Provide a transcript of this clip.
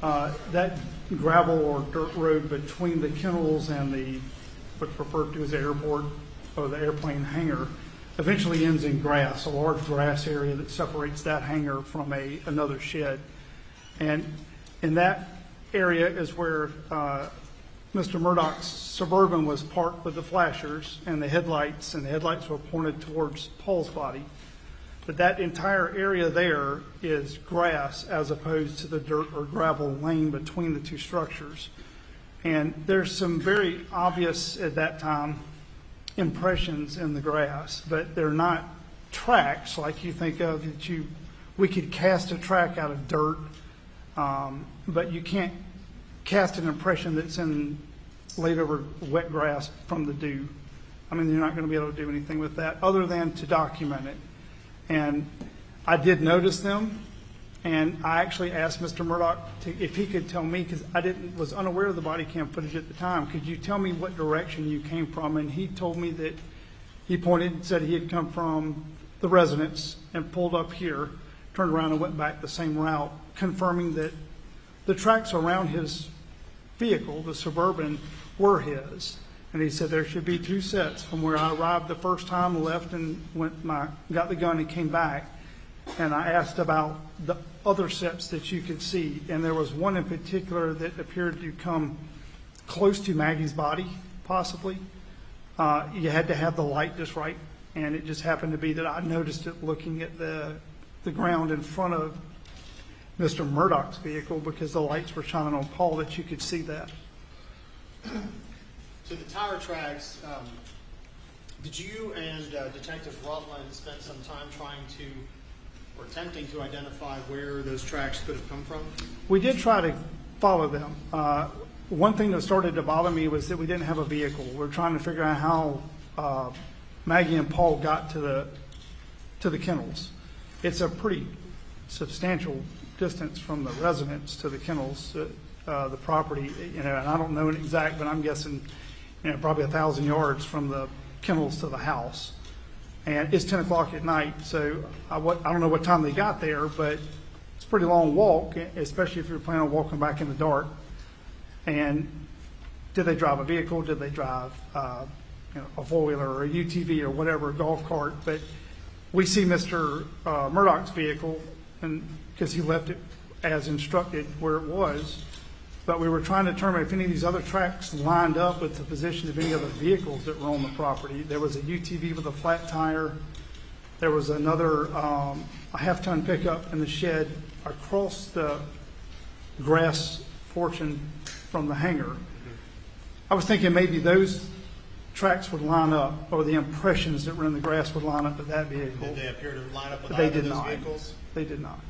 That gravel or dirt road between the kennels and what's referred to as the airport or the airplane hangar eventually ends in grass, a large grass area that separates that hangar from another shed. And in that area is where Mr. Murdaugh's Suburban was parked with the flashers and the headlights were pointed towards Paul's body. But that entire area there is grass as opposed to the dirt or gravel lane between the two structures. And there's some very obvious at that time impressions in the grass, but they're not tracks like you think of that we could cast a track out of dirt, but you can't cast an impression that's laid over wet grass from the dew. I mean, you're not going to be able to do anything with that other than to document it. And I did notice them, and I actually asked Mr. Murdaugh if he could tell me, because I was unaware of the body cam footage at the time. Could you tell me what direction you came from? And he told me that he pointed and said he had come from the residence and pulled up here, turned around and went back the same route, confirming that the tracks around his vehicle, the Suburban, were his. And he said there should be two sets from where I arrived the first time, left and got the gun and came back. And I asked about the other sets that you could see. And there was one in particular that appeared to come close to Maggie's body, possibly. You had to have the light just right. And it just happened to be that I noticed it looking at the ground in front of Mr. Murdaugh's vehicle because the lights were shining on Paul that you could see that. So the tire tracks, did you and Detective Rutland spend some time trying to, or attempting to identify where those tracks could have come from? We did try to follow them. One thing that started to bother me was that we didn't have a vehicle. We're trying to figure out how Maggie and Paul got to the kennels. It's a pretty substantial distance from the residence to the kennels, the property, and I don't know an exact, but I'm guessing probably 1,000 yards from the kennels to the house. And it's 10 o'clock at night, so I don't know what time they got there, but it's a pretty long walk, especially if you're planning on walking back in the dark. And did they drive a vehicle? Did they drive a four-wheeler or a UTV or whatever, a golf cart? But we see Mr. Murdaugh's vehicle, and because he left it as instructed where it was. But we were trying to determine if any of these other tracks lined up with the position of any other vehicles that were on the property. There was a UTV with a flat tire. There was another a half-ton pickup in the shed across the grass portion from the hangar. I was thinking maybe those tracks would line up, or the impressions that were in the grass would line up with that vehicle. Did they appear to line up with They either did of those not. vehicles? They did not.